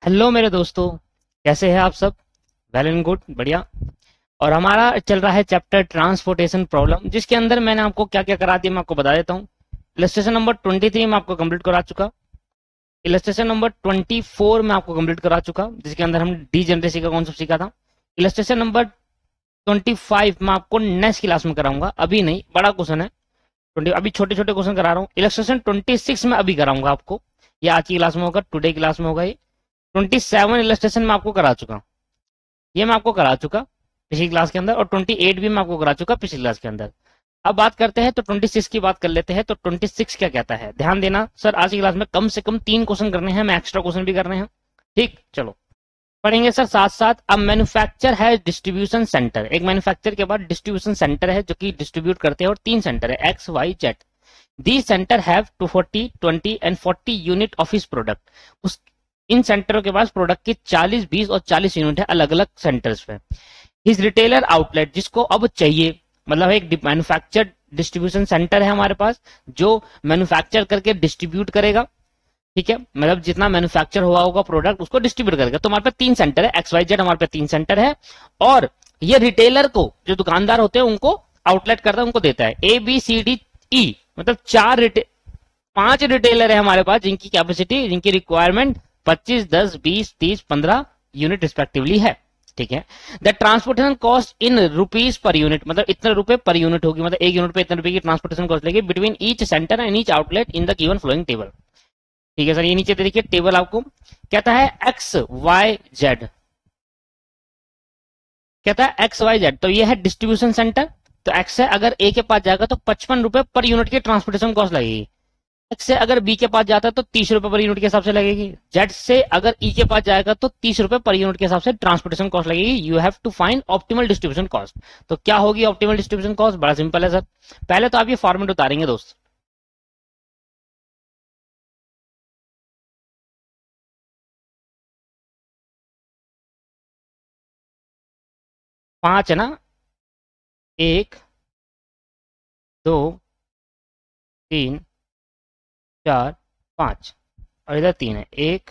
Hello मेरे दोस्तों, कैसे हैं आप सब। वेल एंड गुड, बढ़िया। और हमारा चल रहा है चैप्टर ट्रांसपोर्टेशन प्रॉब्लम, जिसके अंदर मैंने आपको क्या क्या करा दिया मैं आपको बता देता हूँ। इलस्ट्रेशन नंबर 23 में आपको कंप्लीट करा चुका। इलस्ट्रेशन नंबर 24 में आपको कंप्लीट करा चुका, जिसके अंदर हम डीजेनरेसी का कॉन्सेप्ट सीखा था। इलस्ट्रेशन नंबर 25 मैं आपको नेक्स्ट क्लास में कराऊंगा, अभी नहीं, बड़ा क्वेश्चन है। 20 अभी छोटे छोटे क्वेश्चन करा रहा हूँ। इलस्ट्रेशन 26 में अभी कराऊंगा आपको, ये आज की क्लास में होगा, टुडे क्लास में होगा ये। 27 इलस्ट्रेशन में आपको करा चुका, ये मैं आपको करा चुका पिछली क्लास के अंदर, और 28 भी मैं आपको करा चुका पिछली क्लास के अंदर। अब बात करते हैं तो 26 की बात कर लेते हैं। तो 26 क्या कहता है, ध्यान देना सर, आज की क्लास में कम से कम 3 क्वेश्चन करने हैं, मैं एक्स्ट्रा क्वेश्चन भी करने हैं। ठीक, चलो पढ़ेंगे सर साथ साथ। अब मैन्युफैक्चर है डिस्ट्रीब्यूशन सेंटर, एक मैन्युफैक्चर के बाद डिस्ट्रीब्यूशन सेंटर है जो कि डिस्ट्रीब्यूट करते हैं, और 3 सेंटर है X Y Z. The center have 240 20 and 40 unit of his product. उस इन सेंटरों के पास प्रोडक्ट की 40 20 और 40 यूनिट है अलग अलग सेंटर्स पे। हिज रिटेलर आउटलेट, जिसको अब चाहिए, मतलब एक मैन्युफैक्चर डिस्ट्रीब्यूशन सेंटर है हमारे पास जो मैन्युफैक्चर करके डिस्ट्रीब्यूट करेगा। ठीक है, मतलब जितना मैन्युफैक्चर हुआ होगा प्रोडक्ट उसको डिस्ट्रीब्यूट करेगा। तो हमारे पास 3 सेंटर है, एक्स वाई जेड हमारे पास 3 सेंटर है। और ये रिटेलर को, जो दुकानदार होते हैं उनको आउटलेट करता है, उनको देता है। A B C D E, मतलब 5 रिटेलर है हमारे पास, जिनकी कैपेसिटी, जिनकी रिक्वायरमेंट 25 10 20 30 15 यूनिट रिस्पेक्टिवली है। ठीक है, the transportation cost in rupees per unit, मतलब इतने रुपए पर यूनिट होगी, मतलब एक यूनिट पे इतने रुपए की ट्रांसपोर्टेशन कॉस्ट लेगी between each center and each outlet in the given flowing table. ठीक है सर, ये नीचे देखिए टेबल आपको कहता है एक्स वाई जेड, कहता है एक्स वाई जेड, तो ये है डिस्ट्रीब्यूशन सेंटर। तो एक्स है, अगर ए के पास जाएगा तो 55 रुपए पर यूनिट की ट्रांसपोर्टेशन कॉस्ट लगेगी। एक्स से अगर बी के पास जाता है तो 30 रुपए पर यूनिट के हिसाब से लगेगी। जेड से अगर ई के पास जाएगा तो 30 रुपए पर यूनिट के हिसाब से ट्रांसपोर्टेशन कॉस्ट लगेगी। You have to find optimal distribution cost. तो क्या होगी ऑप्टिमल डिस्ट्रीब्यूशन कॉस्ट, बड़ा सिंपल है सर। पहले तो आप ये फॉर्मेट उतारेंगे दोस्त। पांच है ना, 1 2 3 4 5, और इधर 3 है, 1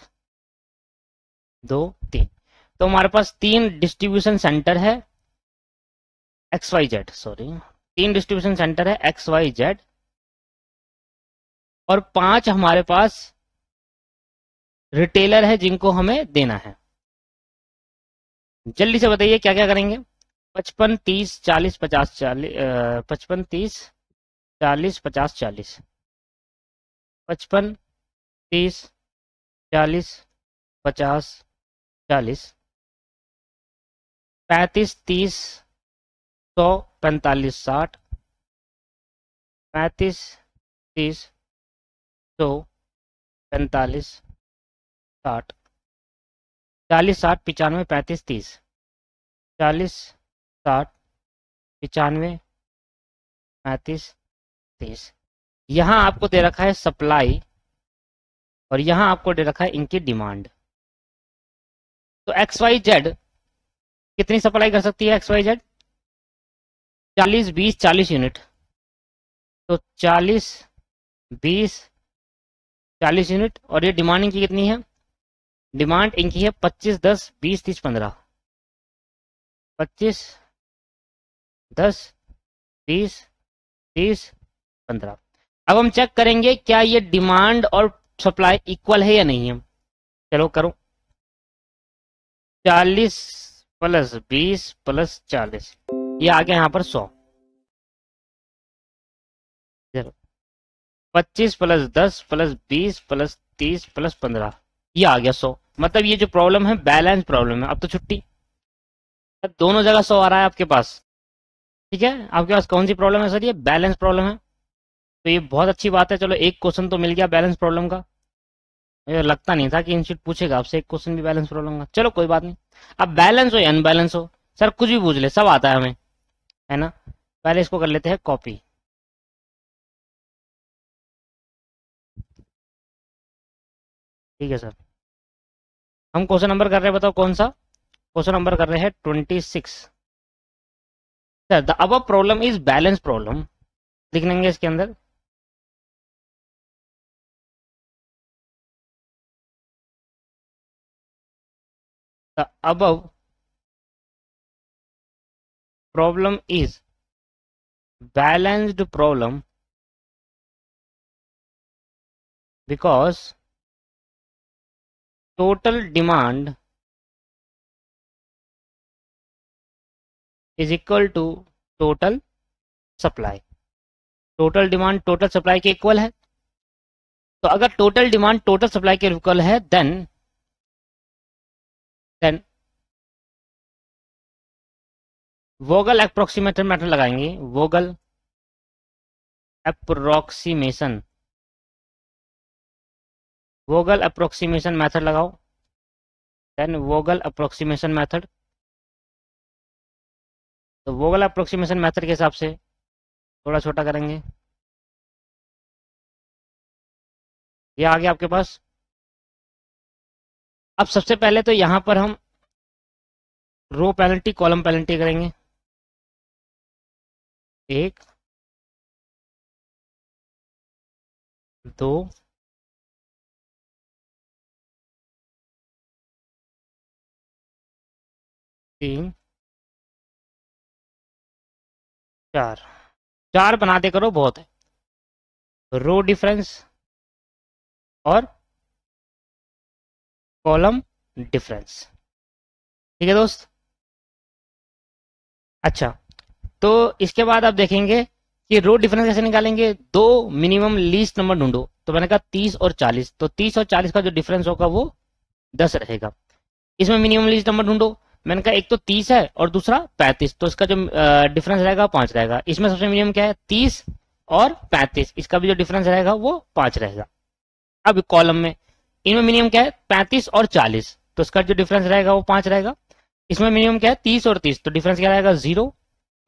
2 3। तो हमारे पास 3 डिस्ट्रीब्यूशन सेंटर है X Y Z, sorry, 3 distribution center है एक्स वाई जेड, और 5 हमारे पास रिटेलर है जिनको हमें देना है। जल्दी से बताइए क्या क्या करेंगे। 55 30 40 50 40, 55 30 40 50 40, 55 30 40 50 40, 35 30 100 45 60, 35 30 100 45 60, 40 60 95 35 30, 40 60 95 35 30। यहाँ आपको दे रखा है सप्लाई, और यहाँ आपको दे रखा है इनकी डिमांड। तो एक्स वाई जेड कितनी सप्लाई कर सकती है, एक्स वाई जेड 40 20 40 यूनिट। तो 40 20 40 यूनिट, और ये डिमांड इनकी कितनी है, डिमांड इनकी है 25 10 20 30 15, 25 10 20 30 15। अब हम चेक करेंगे क्या ये डिमांड और सप्लाई इक्वल है या नहीं है। चलो करो, 40 प्लस 20 प्लस 40, ये आ गया यहाँ पर 100। चलो 25 प्लस 10 प्लस 20 प्लस 30 प्लस 15, ये आ गया 100। मतलब ये जो प्रॉब्लम है बैलेंस प्रॉब्लम है। अब तो छुट्टी, दोनों जगह 100 आ रहा है आपके पास। ठीक है, आपके पास कौन सी प्रॉब्लम है सर, ये बैलेंस प्रॉब्लम है। तो ये बहुत अच्छी बात है, चलो एक क्वेश्चन तो मिल गया बैलेंस प्रॉब्लम का। मुझे लगता नहीं था कि इंस्टीट्यूट पूछेगा आपसे एक क्वेश्चन भी बैलेंस प्रॉब्लम का, चलो कोई बात नहीं। अब बैलेंस हो या अनबैलेंस हो, सर कुछ भी पूछ ले, सब आता है हमें, है ना। पहले इसको कर लेते हैं कॉपी। ठीक है सर, हम क्वेश्चन नंबर कर रहे हैं, बताओ कौन सा क्वेश्चन नंबर कर रहे हैं, 26। सर द अब प्रॉब्लम इज बैलेंस प्रॉब्लम, लिख लेंगे इसके अंदर। The above problem is balanced problem because total demand is equal to total supply। Total demand total supply के इक्वल है, तो अगर टोटल डिमांड टोटल सप्लाई के इक्वल है देन वोगल अप्रोक्सीमेशन मेथड लगाएंगे। वोगल अप्रोक्सीमेशन मेथड लगाओ। देन वोगल अप्रोक्सीमेशन मेथड, तो वोगल approximation method के हिसाब से थोड़ा छोटा करेंगे। ये आ गया आपके पास। अब सबसे पहले तो यहां पर हम रो पेनल्टी कॉलम पेनल्टी करेंगे। 1 2 3 4 4 बनाते करो बहुत है। रो डिफरेंस और कॉलम डिफरेंस, ठीक है दोस्त। अच्छा, तो इसके बाद आप देखेंगे कि रो डिफरेंस कैसे निकालेंगे। दो मिनिमम लीस्ट नंबर ढूंढो, तो मैंने कहा 30 और 40, तो 30 और 40 का जो डिफरेंस होगा वो 10 रहेगा। इसमें मिनिमम लीस्ट नंबर ढूंढो, मैंने कहा एक तो 30 है और दूसरा 35, तो इसका जो डिफरेंस रहेगा 5 रहेगा। इसमें सबसे मिनिमम क्या है 30 और 35, इसका भी जो डिफरेंस रहेगा वो 5 रहेगा। अब कॉलम में इनमें मिनिमम क्या है 35 और 40, तो इसका जो डिफरेंस रहेगा वो 5 रहेगा। इसमें मिनिमम क्या है 30 और 30, तो डिफरेंस क्या रहेगा 0।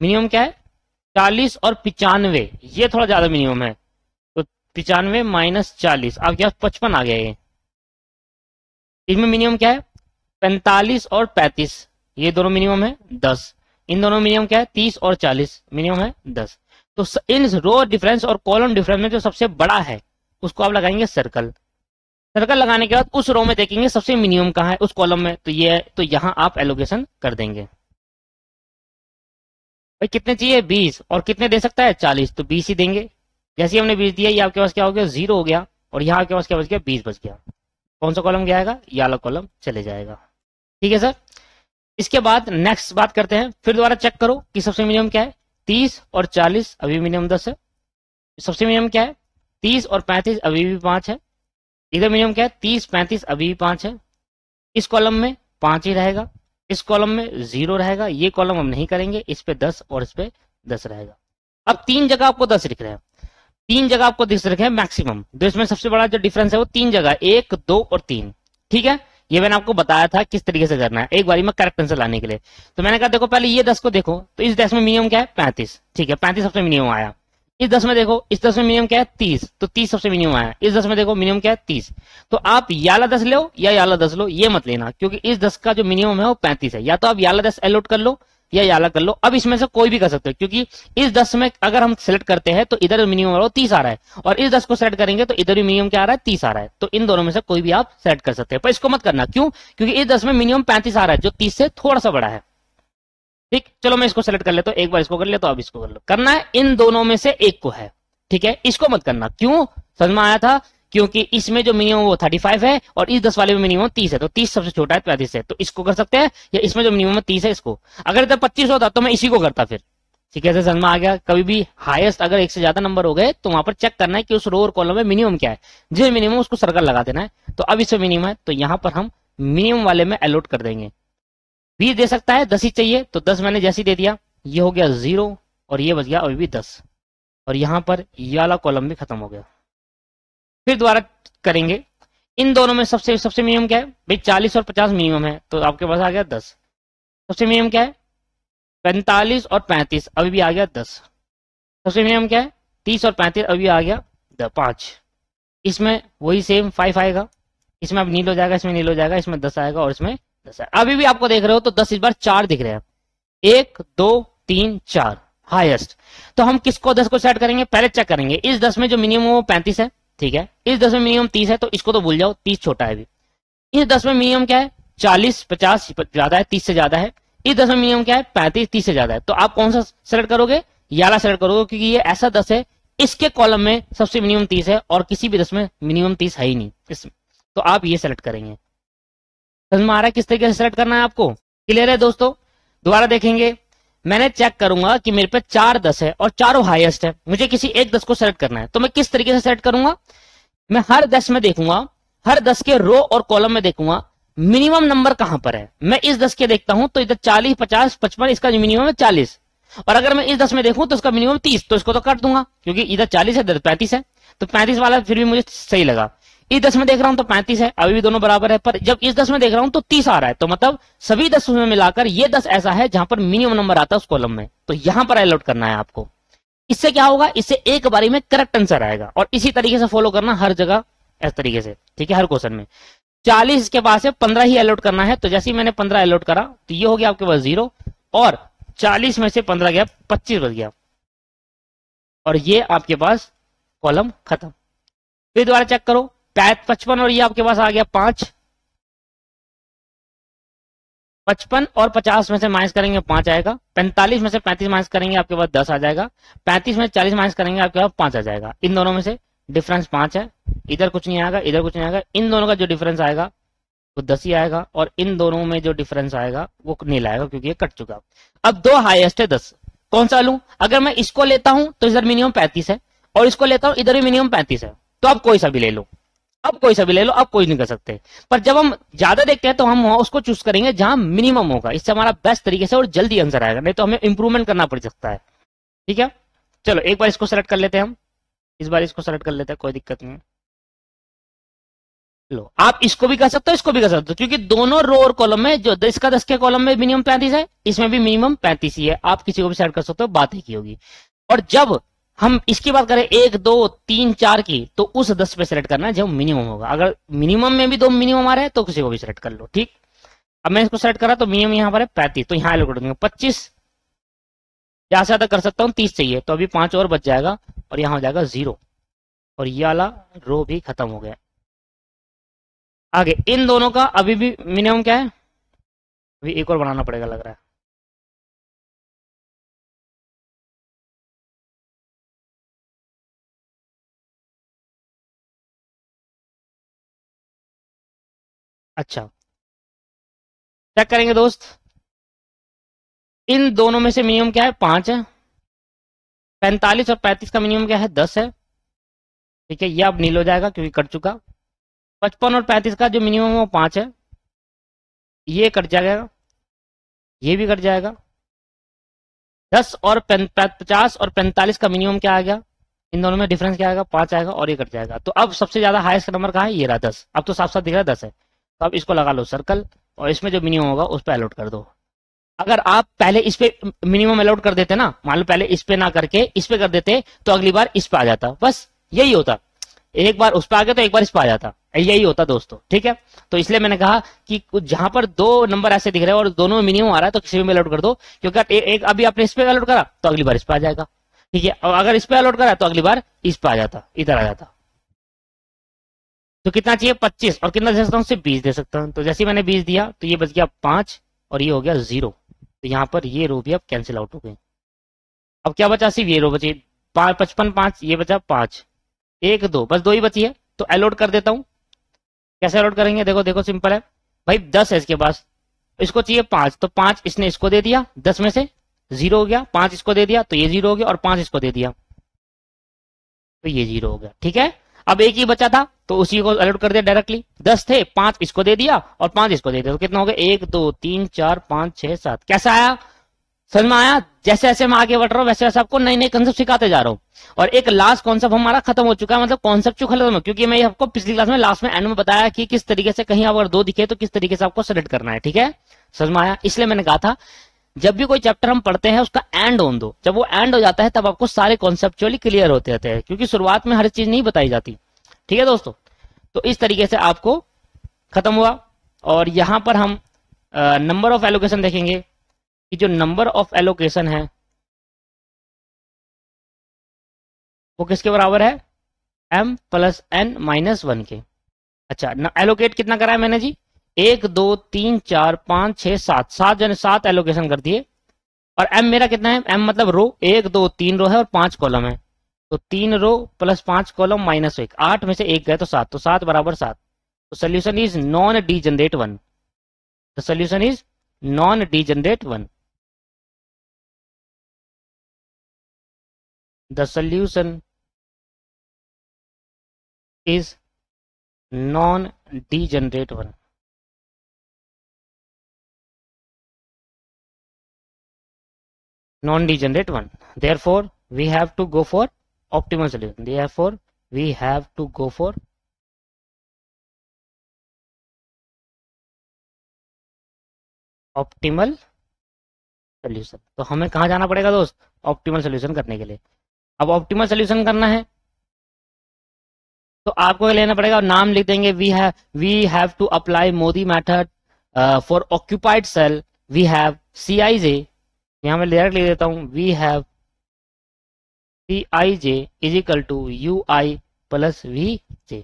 मिनिमम क्या है 40 और 95, ये थोड़ा ज्यादा मिनिमम है, तो 95 माइनस 40 अब क्या 55 आ गया ये। इसमें मिनिमम क्या है 45 और 35, ये दोनों मिनिमम है 10। इन दोनों मिनिमम क्या है 30 और 40, मिनिमम है 10। तो इन रो डिफरेंस और कॉलम डिफरेंस में जो सबसे बड़ा है उसको आप लगाएंगे सर्कल। सर्कल लगाने के बाद उस रो में देखेंगे सबसे मिनिमम कहाँ है उस कॉलम में, तो ये है, तो यहां आप एलोकेशन कर देंगे। भाई कितने चाहिए 20, और कितने दे सकता है 40, तो 20 ही देंगे। जैसे हमने 20 दिया, ये आपके पास क्या हो गया 0 हो गया, और यहाँ आपके पास क्या बच गया 20 बच गया। कौन सा कॉलम गया आएगा, ये वाला कॉलम चले जाएगा। ठीक है सर। इसके बाद नेक्स्ट बात करते हैं, फिर दोबारा चेक करो कि सबसे मिनिमम क्या है 30 और 40, अभी मिनिमम 10 है। सबसे मिनिमम क्या है 30 और 35, अभी भी 5 है। इधर मिनिमम क्या है 30 35, अभी भी 5 है। इस कॉलम में 5 ही रहेगा, इस कॉलम में 0 रहेगा। ये कॉलम हम नहीं करेंगे, इस पे 10 और इस पे 10 रहेगा। अब 3 जगह आपको 10 लिख रहे हैं, 3 जगह आपको 10 लिखे हैं मैक्सिमम। तो इसमें सबसे बड़ा जो डिफरेंस है वो 3 जगह, 1 2 और 3। ठीक है, ये मैंने आपको बताया था किस तरीके से करना है एक बारी में करेक्ट आंसर लाने के लिए। तो मैंने कहा देखो पहले ये 10 को देखो, तो इस 10 में मिनिमम क्या है 35। ठीक है, 35 सबसे मिनिमम आया। इस 10 में देखो, इस 10 में मिनिमम क्या है 30, तो 30 सबसे मिनिमम आया। इस 10 में देखो मिनिमम क्या है 30। तो आप याला 10 लो या याला 10 लो, ये मत लेना, क्योंकि इस 10 का जो मिनिमम है वो 35 है। या तो आप याला 10 अलॉट कर लो या याला कर लो। अब इसमें से कोई भी कर सकते हो, क्योंकि इस 10 में अगर हम सेलेक्ट करते हैं तो इधर मिनिमम है 30 आ रहा है, और इस 10 को सेलेक्ट करेंगे तो इधर भी मिनिमम क्या आ रहा है 30 आ रहा है। तो इन दोनों में से कोई भी आप सेलेक्ट कर सकते हैं, पर इसको मत करना। क्यों? क्योंकि इस 10 में मिनिमम 35 आ रहा है, जो 30 से थोड़ा सा बड़ा है। ठीक, चलो मैं इसको सेलेक्ट कर लेता हूं, एक बार इसको कर लेता हूं, अब इसको कर लो। करना है इन दोनों में से एक को है, ठीक है, इसको मत करना। क्यों? समझ में आया था? क्योंकि इसमें जो मिनिमम वो 35 है और इस 10 वाले में मिनिमम 30 है, तो 30 सबसे छोटा है 35 है, तो इसको कर सकते हैं। या इसमें जो मिनिमम 30 है इसको, अगर इधर 25 होता तो मैं इसी को करता फिर। ठीक है, समझ में आ गया? कभी भी हाईएस्ट अगर एक से ज्यादा नंबर हो गए तो वहां पर चेक करना है कि उस रो और कॉलम में मिनिमम क्या है, जो मिनिमम उसको सर्कल लगा देना है। तो अब इसमें मिनिमम है, तो यहाँ पर हम मिनिमम वाले में अलॉट कर देंगे। 20 दे सकता है, 10 ही चाहिए, तो 10 मैंने जैसे ही दे दिया, ये हो गया 0 और ये बच गया अभी भी 10, और यहां पर ये वाला कॉलम भी खत्म हो गया। फिर दोबारा करेंगे, इन दोनों में सबसे मिनिमम क्या है भाई 40 और 50 मिनिमम है, तो आपके पास आ गया 10। सबसे मिनिमम क्या है 45 और 35, अभी भी आ गया 10। सबसे मिनिमम क्या है 30 और 35, अभी आ गया 5। इसमें वही सेम 5 आएगा, इसमें अब नील हो जाएगा, इसमें नील हो जाएगा, इसमें 10 आएगा और इसमें 10 आएगा। अभी भी आपको देख रहे हो तो 10 इस बार 4 दिख रहे हैं, 1 2 3 4 हाईएस्ट। तो हम किसको 10 को सेट करेंगे, पहले चेक करेंगे इस 10 में जो मिनिमम वो 35 है। ठीक है, इस 10 में मिनिमम 30 है, तो इसको तो भूल जाओ, 30 छोटा है अभी। इस 10 में मिनिमम क्या है 40 50 ज्यादा है, 30 से ज्यादा है। इस 10 में मिनिमम क्या है? 35, 30 से ज्यादा है। तो आप कौन सा सेलेक्ट करोगे? ये वाला सेलेक्ट करोगे, क्योंकि ये ऐसा 10 है, इसके कॉलम में सबसे मिनिमम 30 है और किसी भी 10 में मिनिमम 30 है ही नहीं इसमें, तो आप ये सेलेक्ट करेंगे। समझ में आ रहा है किस तरीके से सेलेक्ट करना है आपको? क्लियर है दोस्तों? दोबारा देखेंगे, मैंने चेक करूंगा कि मेरे पे 4 10 है और चारों हाईएस्ट है, मुझे किसी एक 10 को सेलेक्ट करना है, तो मैं किस तरीके से सेलेक्ट करूंगा? मैं हर 10 में देखूंगा, हर 10 के रो और कॉलम में देखूंगा मिनिमम नंबर कहां पर है। मैं इस 10 के देखता हूं तो इधर 40 50 55, इसका मिनिमम है 40, और अगर मैं इस 10 में देखूं तो इसका मिनिमम 30, तो इसको तो काट दूंगा क्योंकि इधर 40 है इधर 35 है, तो 35 वाला फिर भी मुझे सही लगा। इस 10 में देख रहा हूं तो 35 है, अभी भी दोनों बराबर है, पर जब इस 10 में देख रहा हूं तो 30 आ रहा है, तो मतलब सभी 10 में मिलाकर ये 10 ऐसा है जहां पर मिनिमम नंबर आता है उस कॉलम में, तो यहां पर अलॉट करना है आपको। इससे क्या होगा? इससे एक बारी में करेक्ट आंसर आएगा, और इसी तरीके से फॉलो करना हर जगह इस तरीके से, ठीक है? हर क्वेश्चन में 40 के पास है, 15 ही अलॉट करना है, तो जैसे ही मैंने 15 अलॉट करा तो ये हो गया आपके पास 0, और 40 में से 15 गया, 25 बच गया, और ये आपके पास कॉलम खत्म। फिर दोबारा चेक करो, 55 और ये आपके पास आ गया 5, 55 और 50 में से माइनस करेंगे 5 आएगा, 45 में से 35 माइनस करेंगे आपके पास 10 आ जाएगा, 35 में से 40 माइनस करेंगे आपके पास 5 आ जाएगा। इन दोनों में से डिफरेंस 5 है, इधर कुछ नहीं आएगा, इधर कुछ नहीं आएगा, इन दोनों का जो डिफरेंस आएगा वो 10 ही आएगा, और इन दोनों में जो डिफरेंस आएगा वो नील आएगा क्योंकि ये कट चुका। अब दो हाईएस्ट है 10, कौन सा लूं? अगर मैं इसको लेता हूं तो इधर मिनिमम 35 है, और इसको लेता हूं इधर भी मिनिमम 35 है, तो अब कोई सा भी ले लो, अब कोई सा भी ले लो, अब कोई नहीं कर सकते। पर जब हम ज्यादा देखते हैं तो हम उसको चूज करेंगे जहां मिनिमम होगा, इससे हमारा बेस्ट तरीके से और जल्दी आंसर आएगा, नहीं तो हमें इंप्रूवमेंट करना पड़ सकता है। ठीक है, चलो एक बार इसको सेलेक्ट कर लेते हैं हम, इस बार इसको सेलेक्ट कर लेते हैं, कोई दिक्कत नहीं है। लो, आप इसको भी कर सकते हो, इसको भी कर सकते हो, क्योंकि दोनों रो और कॉलम में जो इसका 10 के कॉलम में मिनिमम 35 है, इसमें भी मिनिमम 35 ही है, आप किसी को भी सेलेक्ट कर सकते हो, बात ही की होगी। और जब हम इसकी बात करें 1 2 3 4 की, तो उस 10 पे सेलेक्ट करना है जब मिनिमम होगा। अगर मिनिमम में भी 2 मिनिमम आ रहे हैं तो किसी को भी सेलेक्ट कर लो। ठीक, अब मैं इसको सेलेक्ट करा तो मिनिमम यहाँ पर है 35, तो यहाँ एलोकेट दूंगा 25, ज्यादा से ज्यादा कर सकता हूँ 30 चाहिए, तो अभी 5 और बच जाएगा, और यहाँ हो जाएगा 0, और ये वाला रो भी खत्म हो गया। आगे इन दोनों का अभी भी मिनिमम क्या है, अभी एक और बनाना पड़ेगा लग रहा है। अच्छा, चेक करेंगे दोस्त, इन दोनों में से मिनिमम क्या है 5 है, 45 और 35 का मिनिमम क्या है 10 है। ठीक है, ये अब नील हो जाएगा क्योंकि कट चुका। 55 और 35 का जो मिनिमम है वो 5 है, ये कट जाएगा, ये भी कट जाएगा। 10 और 50 और 45 का मिनिमम क्या आ गया, इन दोनों में डिफरेंस क्या आएगा 5 आएगा, और ये कट जाएगा। तो अब सबसे ज्यादा हाईएस्ट नंबर कहाँ है, ये रहा 10, अब तो साफ साफ दिख रहा है 10 है, तो अब इसको लगा लो सर्कल, और इसमें जो मिनिमम होगा उस पर अलॉट कर दो। अगर आप पहले इस पे मिनिमम अलॉट कर देते ना, मान लो पहले इस पे ना करके इस पे कर देते, तो अगली बार इस पे आ जाता, बस यही होता, एक बार उस पे आ गया तो एक बार इस पे आ जाता, यही होता दोस्तों। ठीक है, तो इसलिए मैंने कहा कि जहां पर 2 नंबर ऐसे दिख रहे हैं और दोनों में मिनिमम आ रहा है तो किसी में अलॉट कर दो, क्योंकि एक अभी आपने इस पे अलॉट करा तो अगली बार इस पे आ जाएगा। ठीक है, और अगर इस पे अलॉट करा तो अगली बार इस पे आ जाता, इधर आ जाता। तो कितना चाहिए 25, और कितना दे सकता हूँ सिर्फ 20 दे सकता हूँ, तो जैसे ही मैंने 20 दिया तो ये बच गया 5, और ये हो गया 0, तो यहाँ पर ये रो भी अब कैंसिल आउट हो गई। अब क्या बचा, सिर्फ ये रो बची 55 5, ये बचा 5 1 2, बस 2 ही बची है, तो अलॉट कर देता हूँ। कैसे अलॉट करेंगे, देखो देखो सिंपल है भाई, 10 है इसके पास, इसको चाहिए 5, तो 5 इसने इसको दे दिया, 10 में से 0 हो गया, 5 इसको दे दिया तो ये 0 हो गया, और 5 इसको दे दिया तो ये 0 हो गया। ठीक है, अब एक ही बचा था तो उसी को अलॉट कर दिया डायरेक्टली, 10 थे 5 इसको दे दिया और 5 इसको दे दिया, तो कितना हो गया 1 2 3 4 5 6 7। कैसा आया, समझ में आया? जैसे जैसे मैं आगे बढ़ रहा हूँ वैसे वैसे आपको नए नए कंसेप्ट सिखाते जा रहा हूँ, और एक लास्ट कॉन्सेप्ट हमारा खत्म हो चुका है, मतलब कॉन्सेप्ट क्यों खत्म है, क्योंकि मैं आपको पिछली क्लास में लास्ट में एंड में बताया कि किस तरीके से कहीं अगर 2 दिखे तो किस तरीके से आपको सेलेक्ट करना है। ठीक है, समझ में आया? इसलिए मैंने कहा था जब भी कोई चैप्टर हम पढ़ते हैं उसका एंड ऑन दो, जब वो एंड हो जाता है तब आपको सारे कॉन्सेप्चुअली क्लियर होते रहते हैं, क्योंकि शुरुआत में हर चीज नहीं बताई जाती। ठीक है दोस्तों, तो इस तरीके से आपको खत्म हुआ, और यहां पर हम नंबर ऑफ एलोकेशन देखेंगे कि जो नंबर ऑफ एलोकेशन है वो किसके बराबर है, m + n - 1 के। अच्छा, एलोकेट कितना करा है मैंने जी, 1 2 3 4 5 6 7 7 जन 7 एलोकेशन कर दिए। और एम मेरा कितना है, एम मतलब रो, 1 2 3 रो है और 5 कॉलम है, तो 3 रो प्लस 5 कॉलम माइनस 1, 8 में से 1 गए तो 7, तो 7 बराबर 7। तो solution is non degenerate 1। The solution is non degenerate 1। The solution is non degenerate 1। non-degenerate one. Therefore, we have to go for optimal solution. Therefore, we have to go for optimal solution. तो हमें कहाँ जाना पड़ेगा दोस्त, optimal solution करने के लिए। अब ऑप्टिमल सोल्यूशन करना है तो आपको लेना पड़ेगा, नाम लिख देंगे, we have to apply MODI method for occupied cell. We have Cij, यहां मैं डायरेक्ट लिख देता हूं, we have Cij is equal to UI plus Vj।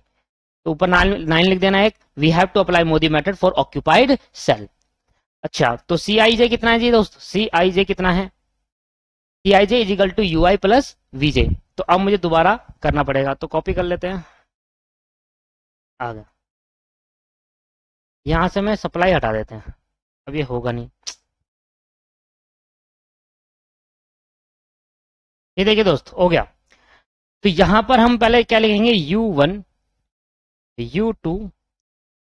तो ऊपर 9 लिख देना है, we have to apply MODI method for occupied cell. अच्छा, तो Cij कितना है जी दोस्त, Cij कितना है, Cij is equal to UI plus Vj। तो अब मुझे दोबारा करना पड़ेगा, तो कॉपी कर लेते हैं, आ गया। यहां से मैं सप्लाई हटा देते हैं, अब ये होगा नहीं। ये देखिए दोस्त, हो गया। तो यहां पर हम पहले क्या लिखेंगे, U1 U2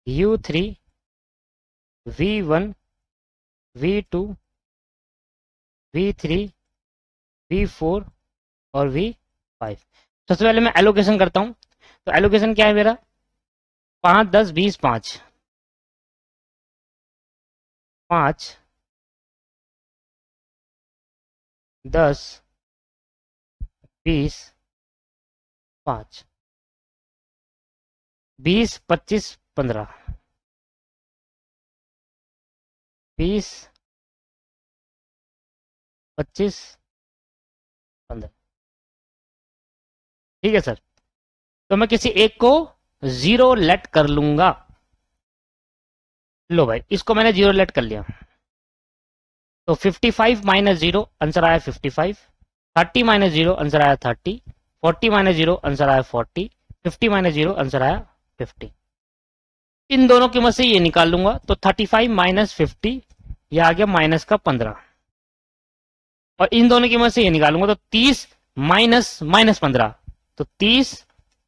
U3 V1 V2 V3 V4 और V5। सबसे पहले मैं एलोकेशन करता हूं, तो एलोकेशन क्या है मेरा, 5 10 20 5 5 10 20 5 20 25 15 20 25 15। ठीक है सर, तो मैं किसी एक को 0 लेट कर लूंगा। लो भाई, इसको मैंने 0 लेट कर लिया, तो 55 माइनस 0 आंसर आया 55, 30 माइनस 0 आंसर आया 30, 40 माइनस 0 आंसर आया 40, 50 माइनस 0 आंसर आया 50। इन दोनों की मदद से ये निकाल लूंगा, तो 35 माइनस 50 ये आ गया माइनस का 15, और इन दोनों की मदद से ये निकालूंगा, तो 30 माइनस माइनस 15, तो 30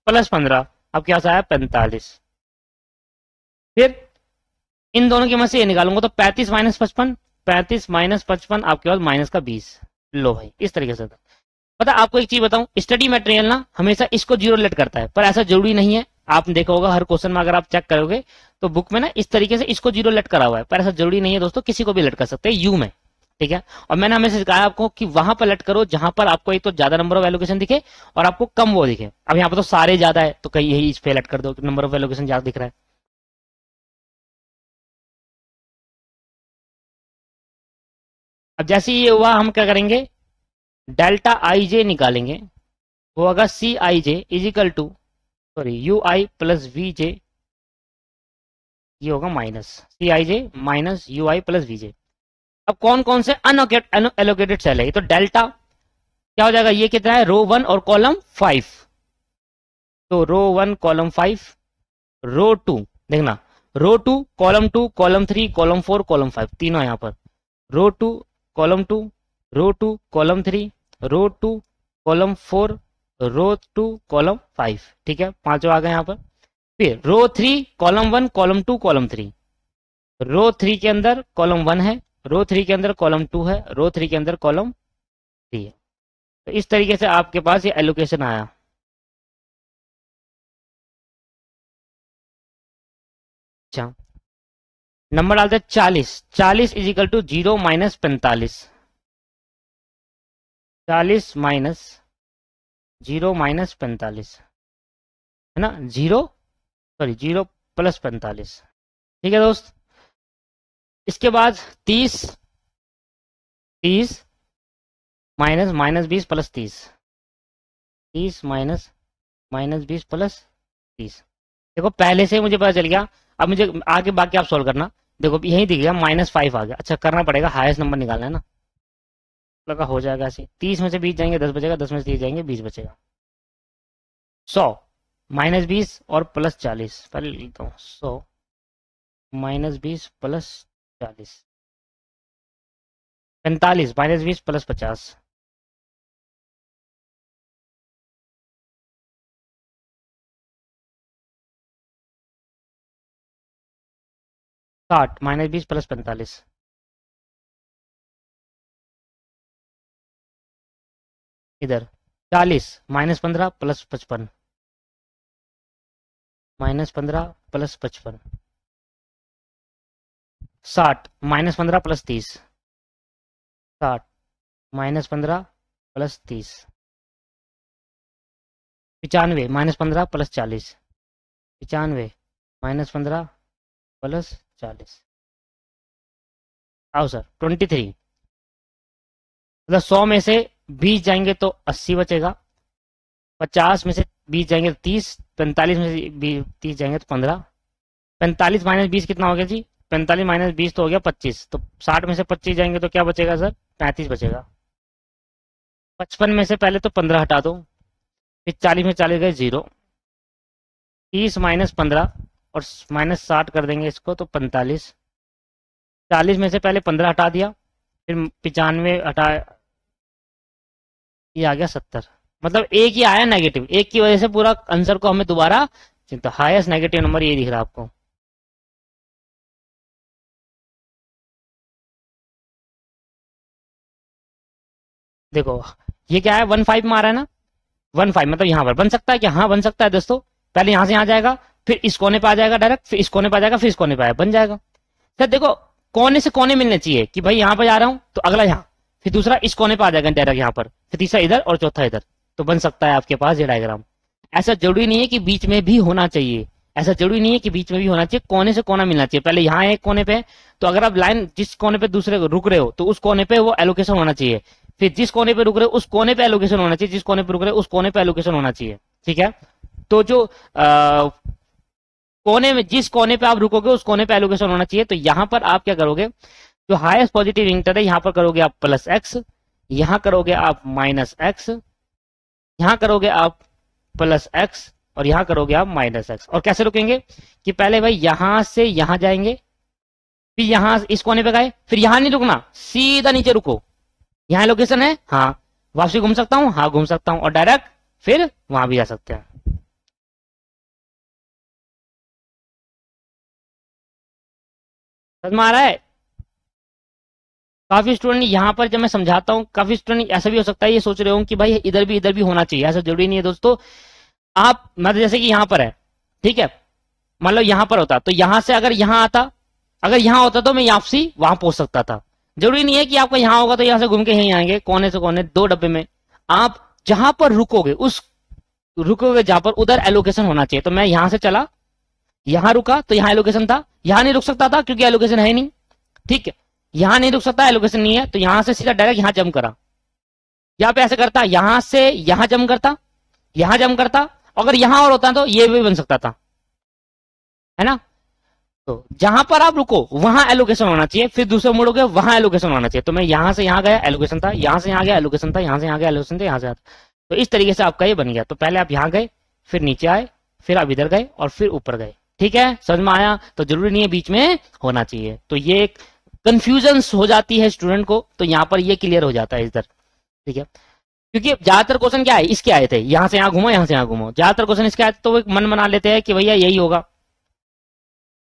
प्लस 15 अब क्या आया 45। फिर इन दोनों की मदद से ये निकालूंगा, तो 35 माइनस 55, 35 माइनस 55 आपके पास माइनस का 20। लो भाई, इस तरीके से। पता आपको एक चीज बताऊं, स्टडी मटेरियल ना हमेशा इसको 0 लेट करता है, पर ऐसा जरूरी नहीं है। आपने देखा होगा हर क्वेश्चन में अगर आप चेक करोगे तो बुक में ना इस तरीके से इसको 0 लेट करा हुआ है, पर ऐसा जरूरी नहीं है दोस्तों, किसी को भी लेट कर सकते हैं यू में। ठीक है, और मैंने हमेशा सिखाया आपको कि वहां पर लेट करो जहां पर आपको एक तो ज्यादा नंबर ऑफ एलोकेशन दिखे और आपको कम वो दिखे। अब यहाँ पर तो सारे ज्यादा है, तो कहीं यही इस पे लेट कर दो, नंबर ऑफ एलोकेशन ज्यादा दिख रहा है। अब जैसे ये हुआ, हम क्या करेंगे, डेल्टा Ij निकालेंगे, वो होगा Cij is equal to UI plus Vj, ये होगा minus Cij minus UI plus Vj। अब कौन कौन से अनएलोकेटेड सेल है, तो डेल्टा क्या हो जाएगा, ये कितना है, रो 1 और कॉलम 5, तो रो 1 कॉलम 5, रो 2 देखना, रो 2 कॉलम 2 कॉलम 3 कॉलम 4 कॉलम 5 तीनों यहां पर, रो 2 कॉलम 2 रो 2 कॉलम 3 रो 2 कॉलम 4 रो 2 कॉलम 5। ठीक है, पांचों आ गए यहाँ पर। फिर रो 3 कॉलम 1 कॉलम 2 कॉलम 3, रो 3 के अंदर कॉलम 1 है, रो 3 के अंदर कॉलम 2 है, रो 3 के अंदर कॉलम 3 है। तो इस तरीके से आपके पास ये एलोकेशन आया। अच्छा, नंबर डालते हैं 40, 40 is equal to 0 minus 45, 40 minus 0 minus 45 है ना, 0 प्लस 45। ठीक है दोस्त, इसके बाद 30 minus minus 20 plus 30 minus minus 20 plus 30। देखो पहले से ही मुझे पता चल गया, अब मुझे आगे बाकी आप सोल्व करना। देखो यही दिख गया -5 आ गया। अच्छा करना पड़ेगा, हाईएस्ट नंबर निकालना है ना, लगा हो जाएगा ऐसे। 30 में से 20 जाएंगे 10 बचेगा, 10 में से 30 जाएंगे 20 बचेगा। 100 -20 और +40, पहले लिखता हूँ 100 -20 +40, 45 -20 +50, 60 -20 +45, इधर 40 -15 +55, -15 +55, 60 -15 +30, 60 -15 +30, 95 -15 +40, 95 -15 +40। आओ सर 23, मतलब 100 में से 20 जाएंगे तो 80 बचेगा, 50 में से 20 जाएंगे तो 30, 45 में से 30 जाएंगे तो 15, 45 -20 कितना हो गया जी, 45 -20 तो हो गया 25, तो 60 में से 25 जाएंगे तो क्या बचेगा सर, 35 बचेगा। 55 में से पहले तो 15 हटा दो, फिर 40 में 40 गए 0, 30 -15 और -60 कर देंगे इसको तो 45, 40 में से पहले 15 हटा दिया, फिर 95 हटा, ये आ गया 70। मतलब एक ही आया नेगेटिव, एक की वजह से पूरा आंसर को हमें दोबारा, तो हाईएस्ट नेगेटिव नंबर ये दिख रहा है आपको। देखो ये क्या है, 15 में आ रहा है ना, 15 मतलब यहाँ पर बन सकता है क्या, हाँ बन सकता है दोस्तों। पहले यहाँ से यहाँ जाएगा, फिर इस कोने पे आ जाएगा डायरेक्ट, फिर इस कोने पे आ जाएगा, फिर इस कोने पे आया, बन जाएगा। सर देखो कोने से कोने मिलने चाहिए कि भाई यहाँ पे जा रहा हूँ तो अगला यहाँ, फिर दूसरा इस कोने पे आ जाएगा डायरेक्ट यहाँ पर, फिर तीसरा इधर और चौथा इधर, तो बन सकता है आपके पास ये डायग्राम। ऐसा जरूरी नहीं है कि बीच में भी होना चाहिए, ऐसा जरूरी नहीं है कि बीच में भी होना चाहिए, कोने से कोना मिलना चाहिए। पहले यहाँ एक कोने पे, तो अगर आप लाइन जिस कोने पे दूसरे रुक रहे हो तो उस कोने पे वो एलोकेशन होना चाहिए, फिर जिस कोने पे रुक रहे हो उस कोने पे एलोकेशन होना चाहिए, जिस कोने पे रुक रहे हो उस कोने पे एलोकेशन होना चाहिए। ठीक है, तो जो कोने में, जिस कोने पे आप रुकोगे उस कोने पे एलोकेशन होना चाहिए। तो यहाँ पर आप क्या करोगे, जो हाईएस्ट पॉजिटिव इंटर है यहाँ पर करोगे आप +x, यहाँ करोगे आप -x, यहाँ करोगे आप +x और यहाँ करोगे आप -x। और कैसे रुकेंगे कि पहले भाई यहां से यहां जाएंगे, फिर यहां इस कोने पे गए, फिर यहां नहीं रुकना, सीधा नीचे रुको, यहाँ लोकेशन है, हाँ वापसी घूम सकता हूँ, हाँ घूम सकता हूँ, और डायरेक्ट फिर वहां भी जा सकते हैं। समझ में आ रहा है? काफी स्टूडेंट यहाँ पर जब मैं समझाता हूँ, काफी स्टूडेंट ऐसा भी हो सकता है ये सोच रहे हो कि भाई इधर भी होना चाहिए, ऐसा जरूरी नहीं है दोस्तों। आप मतलब जैसे कि यहाँ पर है, ठीक है, मान लो यहाँ पर होता तो यहाँ से अगर यहाँ आता, अगर यहाँ होता तो मैं वापसी वहां पहुंच सकता था। जरूरी नहीं है कि आपका यहाँ होगा तो यहाँ से घूम के यहीं आएंगे, कोने से कोने 2 डब्बे में। आप जहां पर रुकोगे उस रुकोगे जहां पर, उधर एलोकेशन होना चाहिए। तो मैं यहां से चला, यहां रुका तो यहाँ एलोकेशन था, यहां नहीं रुक सकता था क्योंकि एलोकेशन है ही नहीं। ठीक है, यहां नहीं रुक सकता, एलोकेशन नहीं है, तो यहां से सीधा डायरेक्ट यहां जंप करा, यहाँ पे ऐसे करता, यहां से यहां जंप करता, यहां जंप करता, अगर यहां और होता तो ये भी बन सकता था, है ना। तो जहां पर आप रुको वहां एलोकेशन होना चाहिए, फिर दूसरे मुड़ोगे वहां एलोकेशन होना चाहिए। तो मैं यहां से यहां गया, एलोकेशन था, यहां से यहां गया, एलोकेशन था, यहां से यहां गया, एलोकेशन था, यहां से आता। तो इस तरीके से आपका ये बन गया। तो पहले आप यहां गए, फिर नीचे आए, फिर आप इधर गए और फिर ऊपर गए। ठीक है, समझ में आया? तो जरूरी नहीं है बीच में होना चाहिए। तो ये कंफ्यूजन हो जाती है स्टूडेंट को, तो यहाँ पर ये क्लियर हो जाता है इधर। ठीक है, क्योंकि ज्यादातर क्वेश्चन क्या है, इसके आए थे, यहां से यहां घूमो, यहां से यहां घूमो, ज्यादातर क्वेश्चन इसके आए थे, तो वो मन बना लेते हैं कि भैया यही होगा,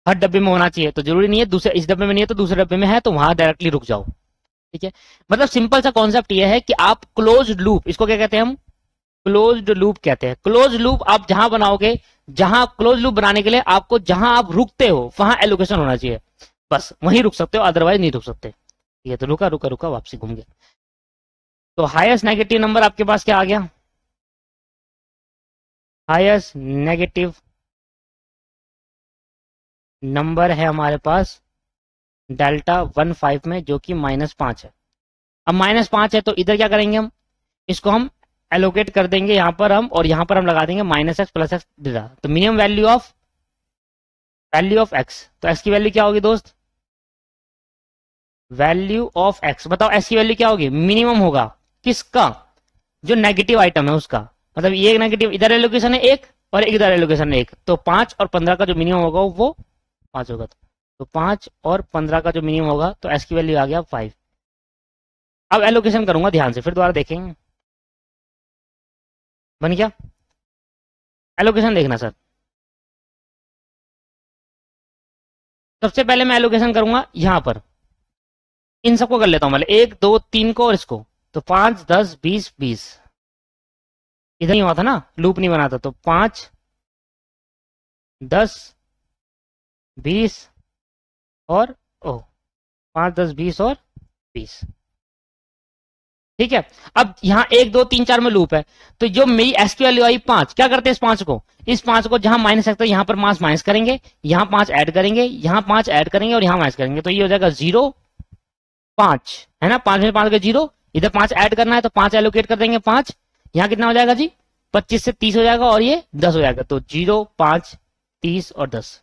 हर डब्बे में होना चाहिए। तो जरूरी नहीं है, दूसरे इस डब्बे में नहीं है तो दूसरे डब्बे में है, तो वहां डायरेक्टली रुक जाओ। ठीक है, मतलब सिंपल सा कॉन्सेप्ट ये है कि आप क्लोज लूप, इसको क्या कहते हैं हम, क्लोज्ड लूप कहते हैं। क्लोज लूप आप जहां बनाओगे, जहां क्लोज लूप बनाने के लिए आपको जहां आप रुकते हो वहां एलोकेशन होना चाहिए, बस वहीं रुक सकते हो, अदरवाइज नहीं रुक सकते। ठीक है, तो रुका रुका रुका वापसी घूम गया। तो हाईएस्ट नेगेटिव नंबर आपके पास क्या आ गया, हाईएस्ट नेगेटिव नंबर है हमारे पास डेल्टा 15 में, जो कि -5 है। अब -5 है तो इधर क्या करेंगे हम, इसको हम एलोकेट कर देंगे यहाँ पर हम, और यहाँ पर हम लगा देंगे -x + x। तो minimum value of value of x, तो एक्स की वैल्यू क्या होगी दोस्त, वैल्यू ऑफ एक्स, बताओ एक्स की वैल्यू क्या होगी, मिनिमम होगा किसका, जो नेगेटिव आइटम है उसका, मतलब ये नेगेटिव, इधर एलोकेशन है एक और इधर एलोकेशन है एक, तो 5 और 15 का जो मिनिमम होगा वो 5 होगा, तो 5 और 15 का जो मिनिमम होगा, तो एस की वैल्यू आ गया 5। अब एलोकेशन करूंगा ध्यान से, फिर दोबारा देखेंगे, बन गया एलोकेशन, देखना सर। सबसे पहले मैं एलोकेशन करूंगा यहां पर, इन सबको कर लेता हूं, मतलब 1 2 3 को और इसको, तो 5 10 20 20, इधर ही हुआ था ना, लूप नहीं बना था, तो 5 10 20 और 5 10 20 और 20, ठीक है। अब यहाँ 1 2 3 4 में लूप है, तो जो मेरी एस की वैल्यू आई 5, क्या करते हैं इस 5 को जहां माइनस सकते हैं यहां पर माइनस करेंगे, यहाँ 5 ऐड करेंगे, यहाँ 5 ऐड करेंगे और यहाँ माइनस करेंगे, तो ये हो जाएगा 0 5, है ना, 5 में 5 के 0, इधर 5 ऐड करना है तो 5 एलोकेट कर देंगे 5, यहाँ कितना हो जाएगा जी 25 से 30 हो जाएगा और ये 10 हो जाएगा, तो 0 5 30 और 10,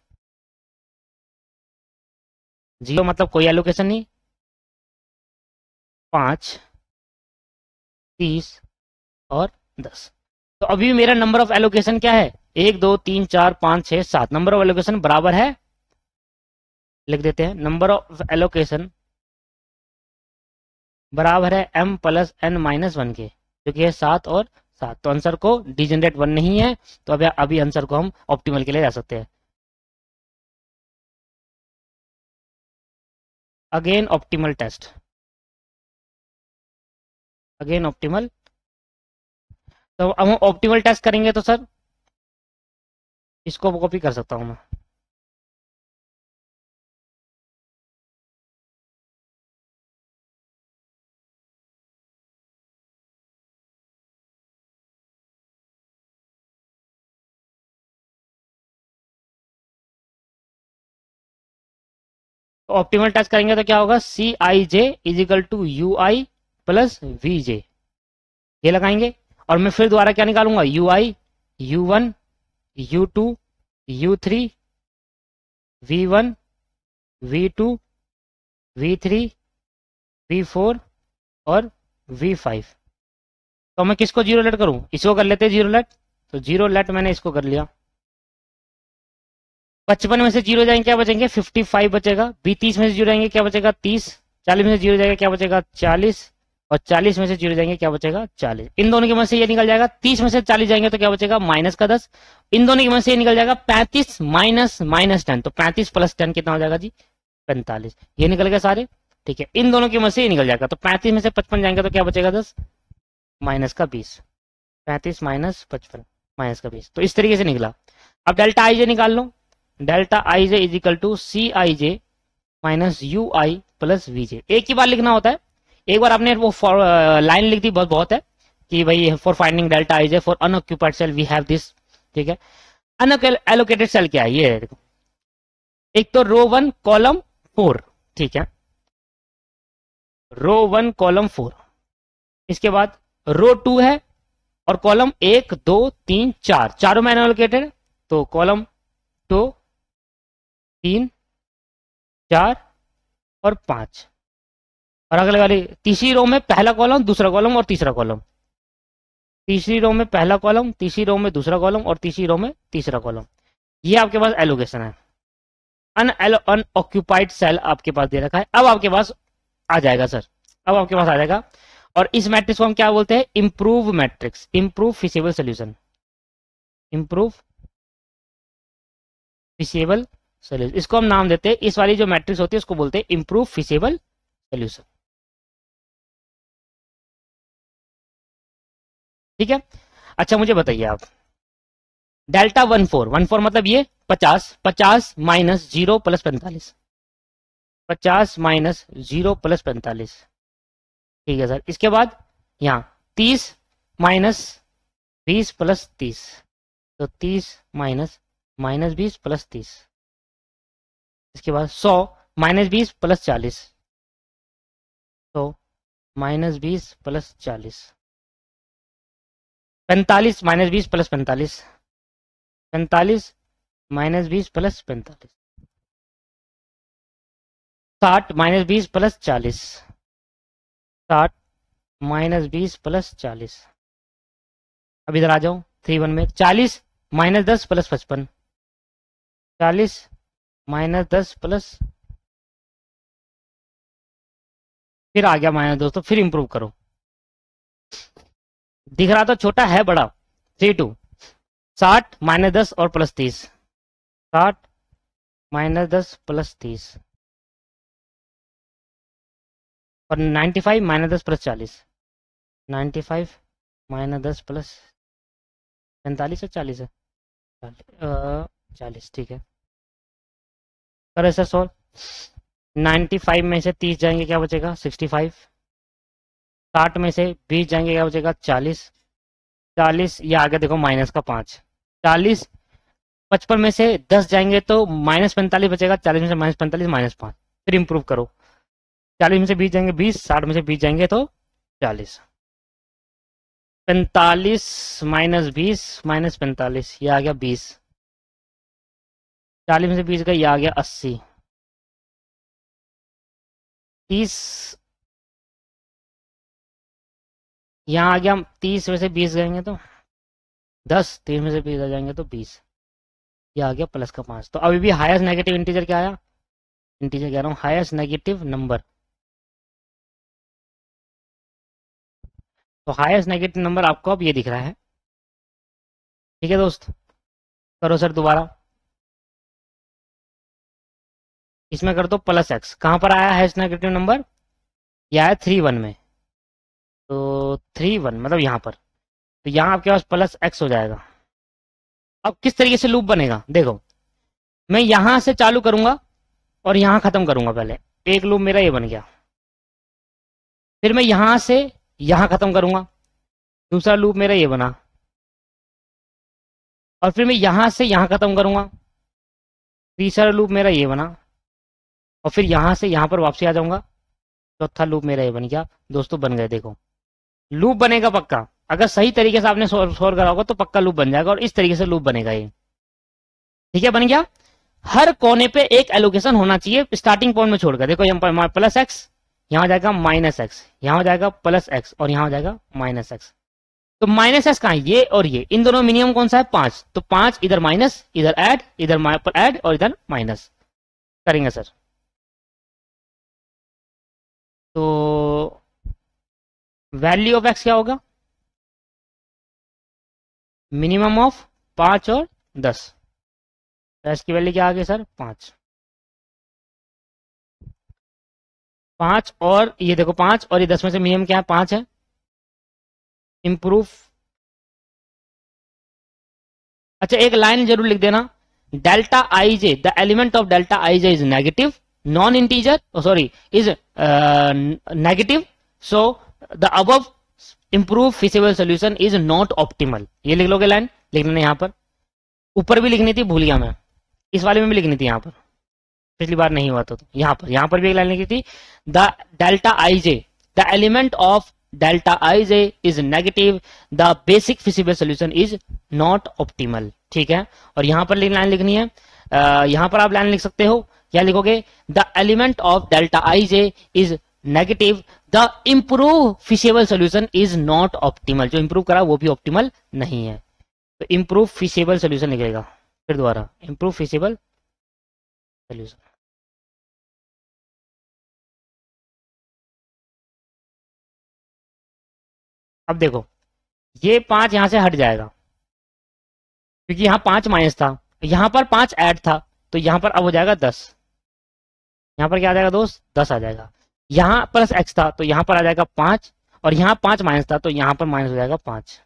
0 मतलब कोई एलोकेशन नहीं, 5 30 और 10, तो अभी मेरा नंबर ऑफ एलोकेशन क्या है, 1 2 3 4 5 6 7, नंबर ऑफ एलोकेशन बराबर है, लिख देते हैं, नंबर ऑफ एलोकेशन बराबर है m प्लस n माइनस 1 के, जो कि है 7 और 7, तो आंसर को डिजेनरेट 1 नहीं है, तो अभी आंसर को हम ऑप्टिमल के लिए जा सकते हैं। Again optimal test, again optimal, तो अब हम ऑप्टिमल टेस्ट करेंगे, तो सर इसको कॉपी कर सकता हूं मैं, तो ऑप्टिमल टेस्ट करेंगे तो क्या होगा, C I J is equal to U I plus V J, ये लगाएंगे, और मैं फिर दोबारा क्या निकालूंगा, you I U1 U2 U3 V1 V2 V3 V4 और V5, तो मैं किसको जीरो लेट करूं, इसको कर लेते हैं जीरो लेट, तो जीरो लेट मैंने इसको कर लिया, 55 में से जीरो जाएंगे क्या बचेंगे 55 बचेगा, बी 30 में से जीरो जाएंगे क्या बचेगा 30, 40 में से जीरो जाएगा क्या बचेगा 40, और 40 में से जीरो जाएंगे क्या बचेगा 40, इन दोनों की मदद से ये निकल जाएगा, 30 में से 40 जाएंगे तो क्या बचेगा माइनस का 10, इन दोनों की मदद से ये निकल जाएगा 35 माइनस माइनस 10, तो 35 प्लस 10 कितना हो जाएगा जी 45, ये निकल गए सारे, ठीक है, इन दोनों की मदद से ये निकल जाएगा, तो 35 में से 55 जाएंगे तो क्या बचेगा 10 माइनस का 20, 35 माइनस 55 माइनस का 20, तो इस तरीके से निकला। अब डेल्टा आई जे निकाल लो, delta I J is equal to C I J minus U I plus V J, एक ही बार लिखना होता है, एक बार आपने वो लाइन लिख दी बहुत है कि भाई for finding delta I J for unoccupied cell we have this, ठीक है, अनएलोकेटेड सेल क्या है, ये देखो, एक तो रो 1 कॉलम 4, ठीक है, रो 1 कॉलम 4, इसके बाद रो 2 है और कॉलम 1 2 3 4, चारों में अनएलोकेटेड, तो कॉलम 2 3 4 और 5, और अगले वाली तीसरी रो में पहला कॉलम दूसरा कॉलम और तीसरा कॉलम, तीसरी रो में पहला कॉलम, तीसरी रो में दूसरा कॉलम और तीसरी रो में तीसरा कॉलम, ये आपके पास एलोकेशन है, अनऑक्यूपाइड सेल आपके पास दे रखा है। अब आपके पास आ जाएगा सर, अब आपके पास आ जाएगा, और इस मैट्रिक्स को हम क्या बोलते हैं, improve matrix, improve feasible solution, improve feasible solution, इसको हम नाम देते हैं, इस वाली जो मैट्रिक्स होती है उसको बोलते हैं इंप्रूव फिजिबल सोल्यूशन, ठीक है। अच्छा मुझे बताइए आप, डेल्टा 14 मतलब ये 50 माइनस 0 प्लस 45, 50 माइनस 0 प्लस 45, ठीक है सर, इसके बाद यहाँ 30 माइनस 20 प्लस 30, तो 30 माइनस माइनस 20 प्लस 30, इसके बाद 100 माइनस 20 प्लस 40, तो minus 20 plus 40, 45 minus 20 plus 45, 45 minus 20 plus 45, 60 minus 20 plus 40, 60 minus 20 plus 40। अब इधर आ जाओ 3 1 में, 40 माइनस 10 प्लस 55, 40 माइनस 10 प्लस, फिर आ गया माइनस दोस्तों, फिर इंप्रूव करो। दिख रहा तो छोटा है बड़ा, 3 2, 60 माइनस 10 और प्लस 30, 60 माइनस 10 प्लस 30 और 95 माइनस 10 प्लस 40, 95 माइनस 10 प्लस 45 है, 40 है, 40 ठीक है। करो ऐसा सॉल्व, 95 में से 30 जाएंगे क्या बचेगा 65, 60 में से 20 जाएंगे क्या बचेगा 40, 40 ये आ गया देखो माइनस का 5, 40 55 में से 10 जाएंगे तो माइनस 45 बचेगा, 40 में से माइनस 45 माइनस 5, फिर इंप्रूव करो, 40 में से 20 जाएंगे 20, 60 में से 20 जाएंगे तो 40, 45 माइनस 20 माइनस 45 ये आ गया 20, 40 में से 20 का ये आ गया 80, 30 यहाँ आ गया, 30 में से 20 जाएंगे तो 10, 30 में से 20 आ जाएंगे तो 20, ये आ गया प्लस का 5। तो अभी भी हाईएस्ट नेगेटिव इंटीजर क्या आया, इंटीजर कह रहा हूँ हाईएस्ट नेगेटिव नंबर, तो हाईएस्ट नेगेटिव नंबर आपको अब ये दिख रहा है। ठीक है दोस्त, करो सर दोबारा, इसमें कर दो प्लस एक्स, कहां पर आया हाईएस्ट नेगेटिव नंबर, यह आया 3 1 में, तो 3 1 मतलब यहाँ पर, तो यहाँ आपके पास प्लस एक्स हो जाएगा। अब किस तरीके से लूप बनेगा देखो, मैं यहां से चालू करूंगा और यहां खत्म करूंगा, पहले एक लूप मेरा ये बन गया, फिर मैं यहां से यहां खत्म करूंगा, दूसरा लूप मेरा ये बना, और फिर मैं यहां से यहां खत्म करूंगा, तीसरा लूप मेरा ये बना, और फिर यहां से यहां पर वापसी आ जाऊंगा, चौथा लूप मेरा ये बन गया। दोस्तों बन गए, देखो लूप बनेगा पक्का, अगर सही तरीके से आपने सोल्व करा होगा तो पक्का लूप बन जाएगा, और इस तरीके से लूप बनेगा ये। ठीक है, बन गया। हर कोने पे एक एलोकेशन होना चाहिए स्टार्टिंग पॉइंट में छोड़कर, देखो यहाँ प्लस एक्स, यहाँ हो जाएगा माइनस एक्स, यहाँ हो जाएगा प्लस एक्स, और यहाँ हो जाएगा माइनस एक्स। तो माइनस एक्स कहाँ है, ये और ये, इन दोनों मिनिमम कौन सा है 5, तो 5 इधर माइनस, इधर ऐड, इधर ऐड और इधर माइनस करेंगे सर। तो वैल्यू ऑफ एक्स क्या होगा, मिनिमम ऑफ 5 और 10, एक्स की वैल्यू क्या आ गई सर 5, 5 और ये देखो 5 और ये 10 में से मिनिमम क्या है 5 है, इंप्रूव। अच्छा एक लाइन जरूर लिख देना, delta I J, the element of delta I J is negative, non integer, sorry is negative, so the above improve feasible solution is not optimal. ये लिख लोगे लाइन, लिख लेना यहाँ पर, ऊपर भी लिखनी थी भूल गया मैं, इस वाले में भी लिखनी थी यहाँ पर, पिछली बार नहीं हुआ तो यहाँ पर भी एक लाइन लिखी थी, the delta I J, the element of delta I J is negative, the basic feasible solution is not optimal. ठीक है, और यहाँ पर लाइन लिखनी है, यहाँ पर आप लाइन लिख सकते हो, क्या लिखोगे, the element of delta I J is negative, the improve feasible solution is not optimal, जो इंप्रूव करा वो भी ऑप्टिमल नहीं है, तो इंप्रूव फिजिबल सोल्यूशन लिखेगा, फिर दोबारा इंप्रूव फिजिबल सोल्यूशन। अब देखो ये 5 यहां से हट जाएगा, क्योंकि यहाँ 5 माइनस था, यहाँ पर 5 ऐड था, तो यहाँ पर अब हो जाएगा 10, यहाँ पर क्या आ जाएगा दोस्त 10 आ जाएगा, यहाँ प्लस एक्स था तो यहाँ पर आ जाएगा 5, और यहाँ 5 माइनस था तो यहाँ पर माइनस हो जाएगा 5।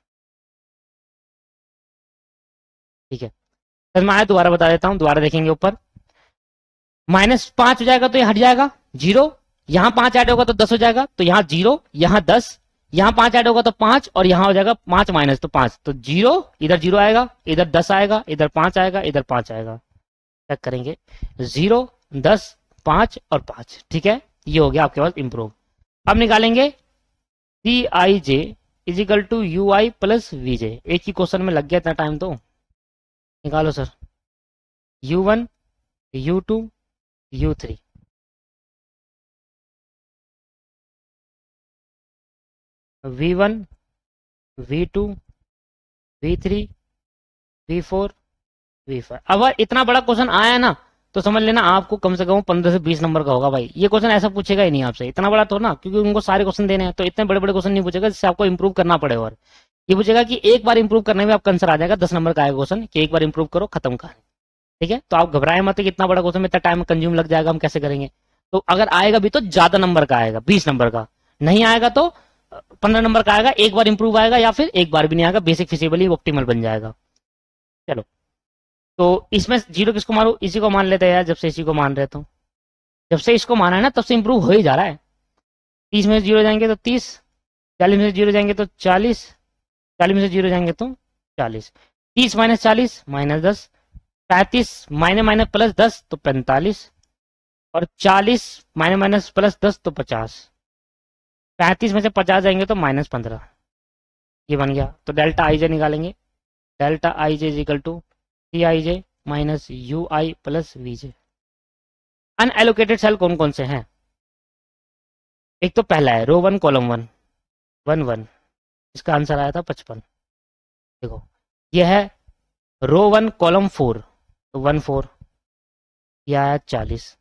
ठीक है, सर मैं दोबारा बता देता हूँ, दोबारा देखेंगे ऊपर, -5 हो जाएगा तो ये हट जाएगा 0, यहाँ 5 ऐड होगा तो 10 हो जाएगा, तो यहाँ 0, यहाँ 10, यहाँ 5 ऐड होगा तो 5, और यहाँ हो जाएगा 5 माइनस तो 5, तो 0, इधर 0 आएगा, इधर 10 आएगा, इधर 5 आएगा, इधर 5 आएगा, चेक करेंगे 0 10 5 और 5। ठीक है, ये हो गया आपके पास इंप्रूव। अब निकालेंगे C I J is equal to U I plus V J, एक ही क्वेश्चन में लग गया इतना टाइम, तो निकालो sir, u1 u2 u3, V1, V2, V3, V4, V5। अब इतना बड़ा क्वेश्चन आया ना तो समझ लेना आपको कम से कम 15 से 20 नंबर का होगा भाई। ये क्वेश्चन ऐसा पूछेगा ही नहीं आपसे, इतना बड़ा तो ना, क्योंकि उनको सारे क्वेश्चन देने हैं, तो इतने बड़े बड़े क्वेश्चन नहीं पूछेगा जिससे आपको इंप्रूव करना पड़े। और ये पूछेगा कि एक बार इंप्रूव करने में आपका आंसर आ जाएगा, 10 नंबर का आएगा क्वेश्चन कि एक बार इंप्रूव करो, खत्म कहानी। ठीक है, तो आप घबराए मत कि इतना बड़ा क्वेश्चन में इतना टाइम कंज्यूम लग जाएगा, हम कैसे करेंगे। तो अगर आएगा भी तो ज्यादा नंबर का आएगा, 20 नंबर का। नहीं आएगा तो 15 नंबर का आएगा, एक बार इंप्रूव आएगा, या फिर एक बार भी नहीं आएगा, बेसिक फिजिबली ऑप्टिमल बन जाएगा। चलो, तो इसमें जीरो किसको मारो, इसी को मान लेते हैं यार, जब से इसी को मान रहे तो, जब से इसको माना है ना तब से इंप्रूव हो ही जा रहा है। 30 में से जीरो जाएंगे तो 30, 40 में से जीरो जाएंगे तो 40, 40 में से जीरो जाएंगे तो 40, 30 minus 40 minus 10, 35 minus minus plus 10 तो 45, और 40 माइनस माइनस प्लस 10 तो 50, 35 में से 50 जाएंगे तो माइनस 15। ये बन गया। तो डेल्टा आई जे निकालेंगे, delta I J is equal to C I J minus U I plus V J. Unallocated cell कौन कौन से हैं? एक तो पहला है रो 1 कॉलम 1, 1 1, इसका आंसर आया था 55। देखो यह है रो 1 कॉलम 4, तो 1 4, यह आया 40,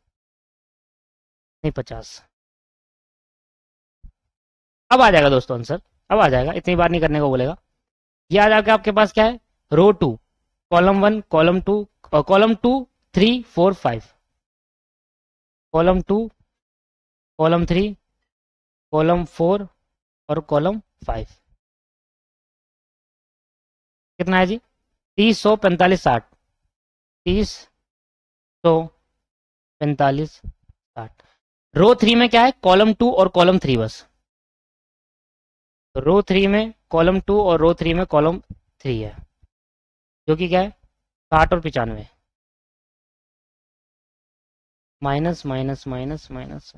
नहीं 50। अब आ जाएगा दोस्तों आंसर, अब आ जाएगा, इतनी बार नहीं करने को बोलेगा। ये आ जाएगा आपके पास क्या है, रो 2 column 1 column 2, column 2 3 4 5, column 2 column 3 column 4 और कॉलम 5। कितना है जी? 30 100 45 60, 30 100 45 60। रो 3 में क्या है, कॉलम 2 और कॉलम 3 बस। रो 3 में कॉलम 2 और रो 3 में कॉलम 3 है, जो कि क्या है 60 और 95। Minus minus minus minus.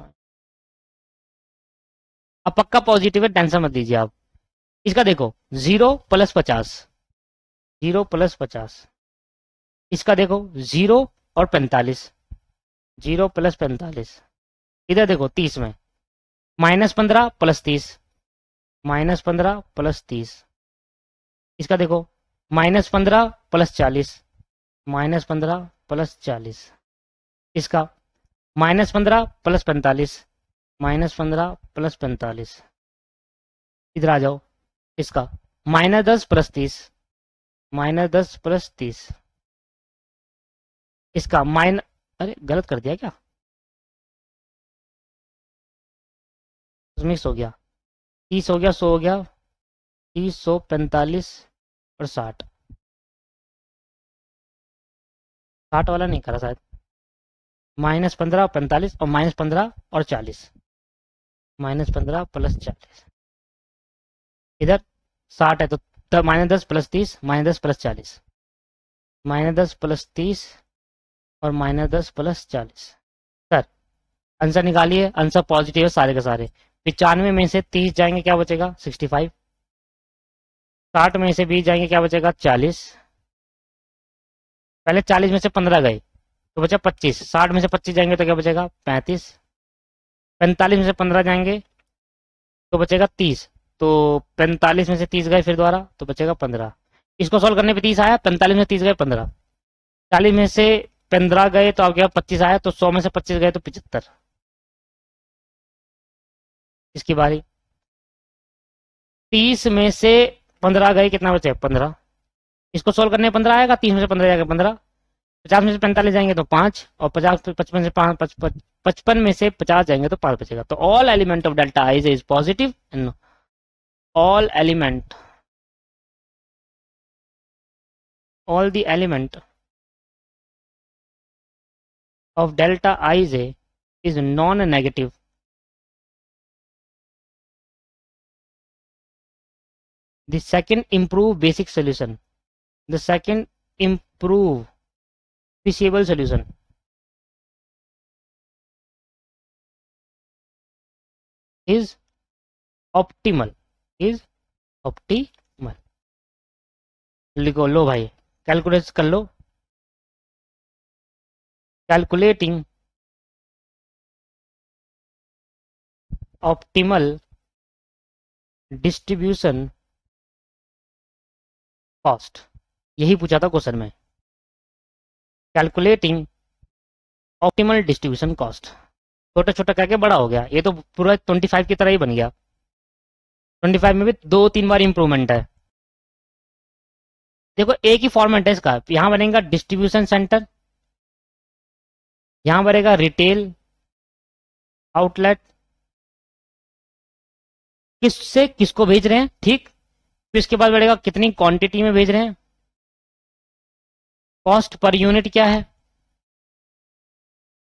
अब पक्का पॉजिटिव है, टेंशन मत लीजिए आप। इसका देखो 0 प्लस 50, 0 प्लस 50। इसका देखो 0 और 45, 0 प्लस 45। इधर देखो 30 में माइनस 15 प्लस 30, माइनस 15 प्लस 30। इसका देखो माइनस 15 प्लस 40, माइनस 15 प्लस 40। इसका माइनस 15 प्लस 45, माइनस 15 प्लस 45। इधर आ जाओ, इसका माइनस 10 प्लस 30, माइनस 10 प्लस 30। इसका अरे गलत कर दिया क्या, मिक्स हो गया। 30 हो गया, 100 हो गया, 30 100 45 और 60। 60 वाला नहीं करा शायद। माइनस 15 45 और माइनस 15 और 40, माइनस 15 प्लस 40। इधर 60 है तो minus 10 plus 30, minus 10 plus 40, minus 10 plus 30 और माइनस 10 प्लस 40। सर आंसर निकालिए, आंसर पॉजिटिव है सारे के सारे। 95 में से 30 जाएंगे क्या बचेगा 65, 60 में से 20 जाएंगे क्या बचेगा 40, पहले 40 में से 15 गए तो बचा 25, 60 में से 25 जाएंगे तो क्या बचेगा 35, 45 में से 15 जाएंगे तो बचेगा 30, तो 45 में से 30 गए फिर दोबारा तो बचेगा 15। इसको सॉल्व करने पे 30 आया, 45 में 30 गए 15, 40 में से 15 गए तो आ गया 25 आया, तो 100 में से 25 गए तो 75। इसकी बारी, 30 में से 15 गए कितना बचे 15, इसको सोल्व करने 15 आएगा, 30 में से 15 जाएगा 15, 50 में से 45 जाएंगे तो 5, और 50 55 से 5 55 में से 50 जाएंगे तो 5 बचेगा। तो all element of delta I is positive and all element all the element of delta ij is non-negative. The second improve basic solution, the second improve feasible solution is optimal, is optimal। लिखो, लो भाई calculate कर लो, calculating optimal distribution cost, यही पूछा था question में। Calculating optimal distribution cost, छोटा छोटा करके बड़ा हो गया, ये तो पूरा 25 की तरह ही बन गया। 25 में भी 2-3 बार इंप्रूवमेंट है। देखो एक ही फॉर्मेट है इसका, यहां बनेगा डिस्ट्रीब्यूशन सेंटर, यहां बनेगा रिटेल आउटलेट, किससे किसको भेज रहे हैं, ठीक। फिर इसके बाद बढ़ेगा कितनी क्वांटिटी में भेज रहे हैं, कॉस्ट पर यूनिट क्या है,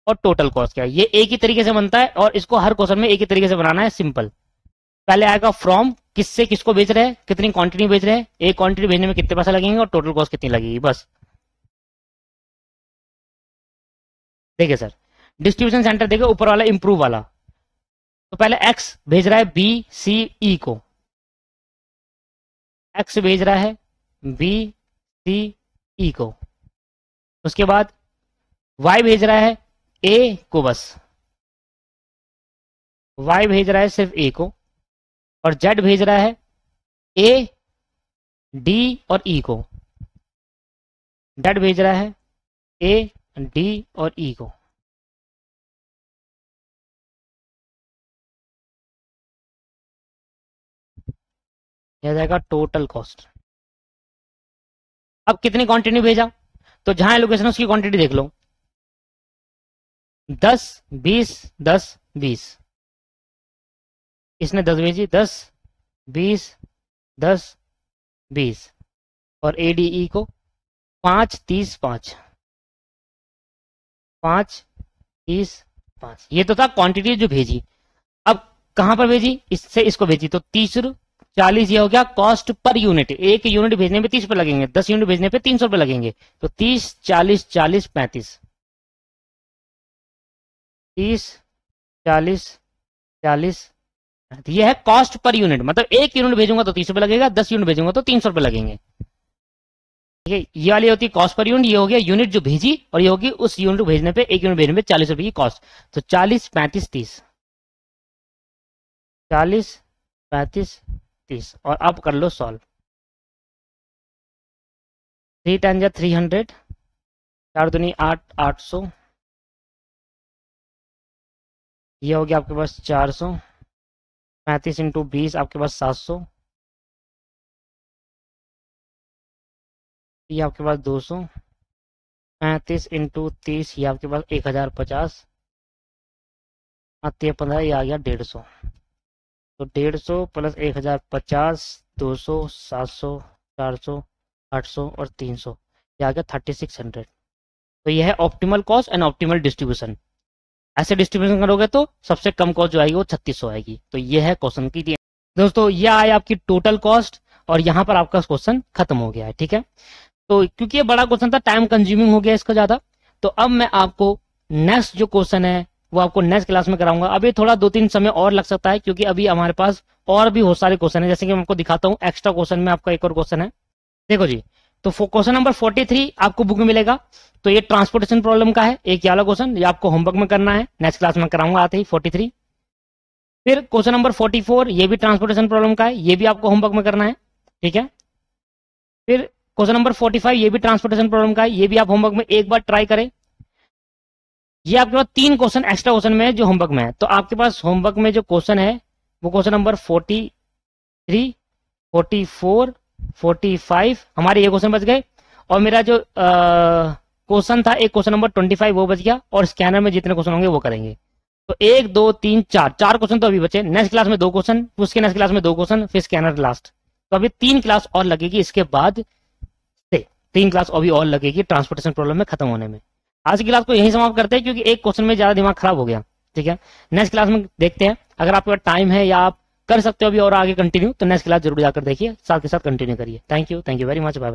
और टोटल कॉस्ट क्या है। ये एक ही तरीके से बनता है और इसको हर क्वेश्चन में एक ही तरीके से बनाना है, सिंपल। पहले आएगा फ्रॉम, किससे किसको भेज रहे हैं, कितनी क्वांटिटी भेज रहे हैं, एक क्वांटिटी भेजने में कितने पैसे लगेंगे और टोटल कॉस्ट कितनी लगेगी, बस। देखिए सर, डिस्ट्रीब्यूशन सेंटर देखिए ऊपर वाला इंप्रूव वाला, तो पहले एक्स भेज रहा है बी सी ई को, एक्स भेज रहा है बी सी ई को, उसके बाद वाई भेज रहा है ए को, बस वाई भेज रहा है सिर्फ ए को, और जेड भेज रहा है ए डी और ई को, जेड भेज रहा है ए डी और ई को। यह जाएगा टोटल कॉस्ट। अब कितनी क्वांटिटी भेजा, तो जहां लोकेशन उसकी क्वांटिटी देख लो, 10 20 10 20, इसने 10 भेजी, 10 20 10 20, और एडीई को 5 30 5 5 30 5, ये तो था क्वांटिटी जो भेजी। अब कहां पर भेजी, इससे इसको भेजी, तो 30 40, ये हो गया कॉस्ट पर यूनिट, एक यूनिट भेजने पे 30 रुपए लगेंगे, 10 यूनिट भेजने पे 300 रुपए लगेंगे, तो 30 40 40 35, 30 40 40, ये है कॉस्ट पर यूनिट, मतलब एक यूनिट भेजूंगा तो 30 रुपए लगेगा, 10 यूनिट भेजूंगा तो 300 रुपए लगेंगे, ठीक है। ये वाली होती है कॉस्ट पर यूनिट, ये हो गया यूनिट जो भेजी, और ये होगी उस यूनिट को भेजने पे, एक यूनिट भेजने पे 40 रुपए की कॉस्ट, तो 40 35 30, 40 35 30, और अब कर लो सॉल्व। 3 10 जा 300, 4 दूनी 8 800, ये हो गया आपके पास 400, 35 इंटू 20 आपके पास 700, ये आपके पास 200, 35 इंटू 30 ये आपके पास 1050, 15 ये आ गया 150, तो 150 प्लस 1050 200 700 400 800 और 300, ये आ गया 3600। तो यह है optimal cost and optimal distribution. ऐसे डिस्ट्रीब्यूशन करोगे तो सबसे कम कॉस्ट जो आएगी वो 3600 आएगी। तो यह है क्वेश्चन की दोस्तों, यह आए आपकी टोटल कॉस्ट, और यहाँ पर आपका क्वेश्चन खत्म हो गया है, ठीक है। तो क्योंकि ये बड़ा क्वेश्चन था, टाइम कंज्यूमिंग हो गया इसका ज्यादा, तो अब मैं आपको नेक्स्ट जो क्वेश्चन है वो आपको नेक्स्ट क्लास में कराऊंगा। अभी थोड़ा 2-3 समय और लग सकता है, क्योंकि अभी हमारे पास और भी बहुत सारे क्वेश्चन है, जैसे कि मैं आपको दिखाता हूँ। एक्स्ट्रा क्वेश्चन में आपका एक और क्वेश्चन है, देखो जी। तो क्वेश्चन नंबर 43 आपको बुक में मिलेगा। तो ये ट्रांसपोर्टेशन प्रॉब्लम का है, एक वाला क्वेश्चन, ये आपको होमवर्क में करना है, नेक्स्ट क्लास में कराऊंगा आते ही 43। फिर क्वेश्चन नंबर 44 ये भी ट्रांसपोर्टेशन प्रॉब्लम का है, ये भी आपको होमवर्क में करना है, ठीक है। फिर क्वेश्चन नंबर 45 ये भी ट्रांसपोर्टेशन प्रॉब्लम का है, ये भी आप होमवर्क में एक बार ट्राई करें। ये आपके पास 3 क्वेश्चन एक्स्ट्रा क्वेश्चन में है जो होमवर्क में है। तो आपके पास होमवर्क में जो क्वेश्चन है वो क्वेश्चन नंबर 43 44 45 हमारे ये क्वेश्चन बच गए, और मेरा जो क्वेश्चन था एक क्वेश्चन नंबर 25 वो बच गया, और स्कैनर में जितने क्वेश्चन होंगे वो करेंगे। तो 1 2 3 4 क्वेश्चन तो अभी बचे। नेक्स्ट क्लास में 2 क्वेश्चन, उसके नेक्स्ट क्लास में 2 क्वेश्चन, फिर स्कैनर लास्ट। तो अभी 3 क्लास और लगेगी, इसके बाद से 3 क्लास अभी और लगेगी ट्रांसपोर्टेशन प्रॉब्लम में खत्म होने में। आज की क्लास को यही समाप्त करते हैं, क्योंकि एक क्वेश्चन में ज्यादा दिमाग खराब हो गया, ठीक है। नेक्स्ट क्लास में देखते हैं, अगर आपके पास टाइम है या आप कर सकते हो अभी और आगे कंटिन्यू, तो नेक्स्ट क्लास जरूर जाकर देखिए, साथ के साथ कंटिन्यू करिए। Thank you very much, bye.